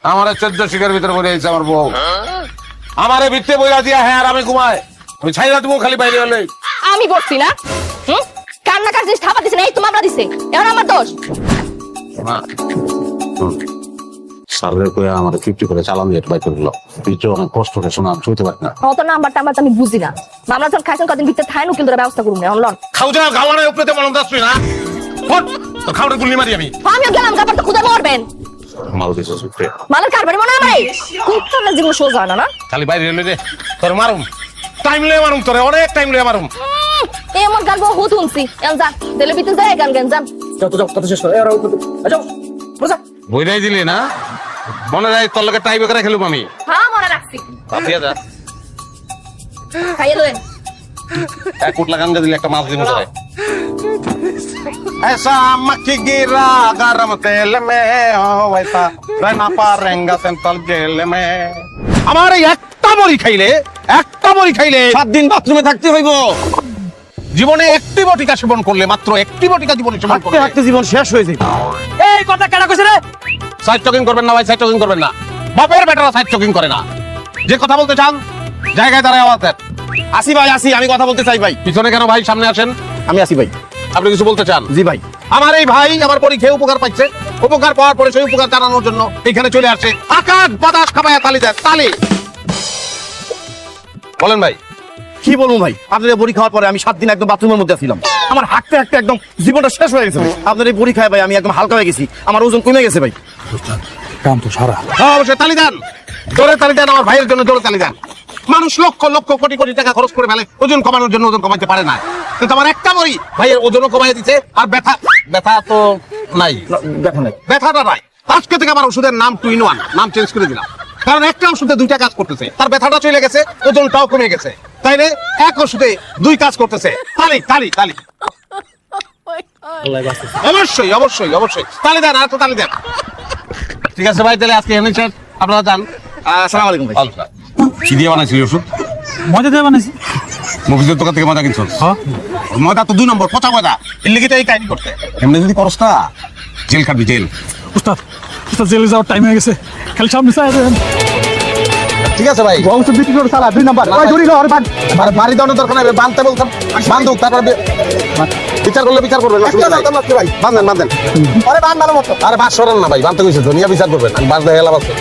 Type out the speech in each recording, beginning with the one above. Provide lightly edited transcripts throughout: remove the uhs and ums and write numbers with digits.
আমার 14 শিখের ভিতরে বলে দিয়েছে আমার বউ। আমারে ভিতরে বইরা দিয়া হ্যাঁ আর আমি ঘুমায়। আমি ছাইরা দেবো খালি বাইরে হলে। আমি বলছি না কান্না কাজ থাপা দিছে না, এই তো মামলা দিছে, এখন আমার দোষ। সার্ভে করে আমাদের 50 করে চালান দিয়ে বাইক করলো। পিছু অনেক কষ্ট করে শোনা আমি শুইতে পারি না। অত নাম্বার টাম্বার আমি বুঝি না। মামলা যখন খাইছেন কদিন ভিতরে থাইনু কিন্তু ব্যবস্থা করুন না অনলাইন। খাও যা গাওয়ারে উপরে মলম দাসবি না। ফট তো খাওয়ারে গুলি মারি আমি। আমিও গেলাম কাপড় তো খুদে মরবেন। মাল দিছে সুপ্রে। মালের কারবারি মনে আমারে। কুত্তার জীবন সোজা না না। খালি বাইরে হলে রে তোর মারুম। টাইম লয়ে মারুম তোরে, অনেক টাইম লয়ে মারুম। এই আমার গান বহু শুনছি। এখন যা দিলে ভিতরে যায় গান গান যান। যাও কথা শেষ করো। এরা যাও বুঝা বইরাই দিলি না, মনে যায় তোর লগে টাই বেকারে খেলুম আমি। হ্যাঁ মনে রাখছি। পাপিয়া যা খাইয়ে লইন। এক কোট লাগান দিলে একটা মাছ দিব যায়। ऐसा मक्खी गिरा गरम तेल में हो वैसा रहना पारेंगा सेंट्रल जेल में। আমার এই একটা বড়ি খাইলে 7 দিন বাথরুমে থাকতে হইব। জীবনে একটি বটিকা সেবন করলে, মাত্র একটি বটিকা জীবনে সেবন করলে হাঁটতে জীবন শেষ হয়ে যাবে। এই কথা কেন কইছ রে? সাইড টকিং করবেন না ভাই, সাইড টকিং করবেন না। বাপের বেটারা সাইড টকিং করে না। যে কথা বলতে চান জায়গায় দাঁড়ায় আওয়াজ দেন। আসি ভাই আসি, আমি কথা বলতে চাই ভাই। পিছনে কেন ভাই, সামনে আসেন। আমি আসি ভাই। আপনি কিছু বলতে চান? জি ভাই। আমার এই ভাই আমার পরীক্ষায় উপকার পাইছে, উপকার পাওয়ার পরে সেই উপকার জানানোর জন্য এখানে চলে আসছে। আকাশ বাতাস খাবায়া তালি দেন, তালি। বলেন ভাই। কি বলবো ভাই, আপনাদের বড়ি খাওয়ার পরে আমি 7 দিন একদম বাথরুমের মধ্যে ছিলাম। আমার হাঁটতে হাঁটতে একদম জীবনটা শেষ হয়ে গেছে ভাই। আপনার এই বড়ি খায় ভাই আমি একদম হালকা হয়ে গেছি, আমার ওজন কমে গেছে ভাই। কাম তো সারা। হ্যাঁ অবশ্যই তালি দেন, জোরে তালি দেন। আমার ভাইয়ের জন্য জোরে তালি দেন। মানুষ লক্ষ লক্ষ কোটি কোটি টাকা খরচ করে ফেলে ওজন কমানোর জন্য, ওজন কমাইতে পারে না। কিন্তু আমার একটা বড়ি ভাইয়ের ওজনও কমাই দিচ্ছে, আর ব্যথা তো নাই, দেখো নাই ব্যথাটা নাই। আজকে থেকে আমার ওষুধের নাম 2 in 1, নাম চেঞ্জ করে দিলাম। কারণ একটা ওষুধে 2টা কাজ করতেছে, তার ব্যথাটা চলে গেছে, ওজনটাও কমে গেছে। তাই রে এক ওষুধে 2 কাজ করতেছে। তালি তালি তালি। অবশ্যই অবশ্যই অবশ্যই তালি দেন, আর তো তালি দেন। ঠিক আছে ভাই, তাহলে আজকে এখানে শেষ। আপনারা যান। আসসালামু আলাইকুম ভাই। কি দিয়ে বানাইছিলি ওষুধ? মজা দিয়ে বানাইছি। মফিজের দোকান থেকে মজা কিনছ? মজা তো 2 নম্বর, পচা মজা। এর লেগে তো এই কাহিনী করতে। এমনি যদি করস না জেল খাবি, জেল। উস্তাদ উস্তাদ জেলে যাওয়ার টাইম হয়ে গেছে, খালি সামনে চাই দেন। ঠিক আছে ভাই। ওষুধ বিক্রি করে চালা 2 নাম্বার। ওই ধরিল আর বাড়ি দেওয়ানোর দরকার নাই, বাঁধতে বলতাম বান্ধব, তারপর বিচার করলে বিচার করবেন। বান্ধেন বান্ধেন। আরে বান ভালো মতো। আরে বাস সরান না ভাই, বাঁধতে কইছে তো, নিয়ে বিচার করবেন। আমি বাস দেখে লাভ আছে।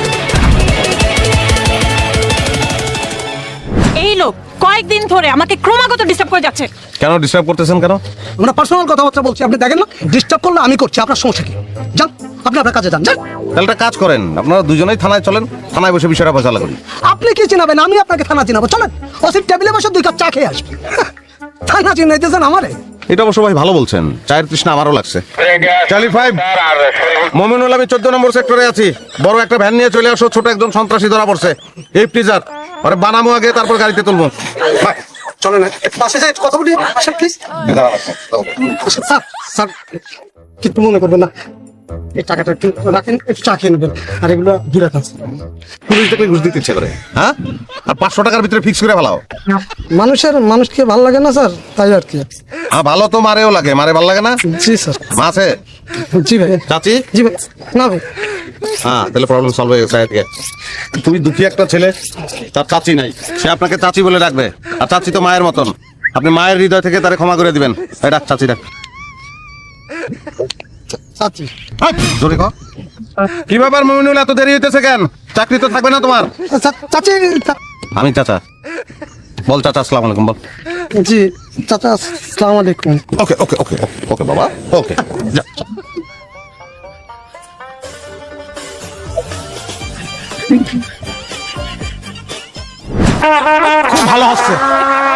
এই লোক কয়েকদিন ধরে আমাকে ক্রমাগত ডিস্টার্ব করে যাচ্ছে। কেন ডিস্টার্ব করতেছেন কেন? আমরা পার্সোনাল কথাবার্তা বলছি, আপনি দেখেন না ডিস্টার্ব করলে আমি করছি, আপনার সমস্যা কি? যান আপনি আপনার কাজে যান। তাহলে একটা কাজ করেন, আপনারা দুজনেই থানায় চলেন, থানায় বসে বিষয়টা ফয়সালা করি। আপনি কি চিনাবেন, আমি আপনাকে থানা চিনাবো। চলেন ওসির টেবিলে বসে 2 কাপ চা খেয়ে আসবে। থানা চিনাইতেছেন আমারে? এটা অবশ্য ভাই ভালো বলছেন, চায়ের তৃষ্ণা আমারও লাগছে। চার্লি 5 মোমিনুল, আমি 14 নম্বর সেক্টরে আছি। বড় একটা ভ্যান নিয়ে চলে আসো, ছোট একজন সন্ত্রাসী ধরা পড়ছে। এই প্লিজার আরে বানামো আগে, তারপর গাড়িতে তুলবো। চলেন পাশে যাই কথা বলি। আসেন প্লিজ। স্যার স্যার কিছু মনে করবেন না, এই টাকাটা একটু রাখেন, একটু চা খেয়ে নেবেন। আর এগুলো দূরে থাকছে। পুলিশ দেখলে ঘুষ দিতে ইচ্ছে করে, হ্যাঁ? আর 500 টাকার ভিতরে ফিক্স করে ফেলাও। মানুষকে ভালো লাগে না স্যার, তাই আর কি। ভালো তো মারেও লাগে, মারে ভালো লাগে না? জি স্যার। মাছে জি ভাই। চাচি? জি ভাই। না ভাই। হ্যাঁ, তাহলে প্রবলেম সলভ হয়ে গেছে। তুমি দুঃখী একটা ছেলে, তার চাচি নাই, সে আপনাকে চাচি বলে ডাকবে। আর চাচি তো মায়ের মতন, আপনি মায়ের হৃদয় থেকে তারে ক্ষমা করে দিবেন। এই ডাক চাচি, ডাক। চাচি। জোরে কর। কি ব্যাপার মুমিনুল, এত দেরি হইতেছে কেন? চাকরি তো থাকবে না তোমার? চাচি। আমি চাচা। বল চাচা আসসালামু আলাইকুম বল। জি চাচা আসসালামু আলাইকুম। ওকে ওকে ওকে ওকে বাবা, ওকে যা। ভালো হচ্ছে।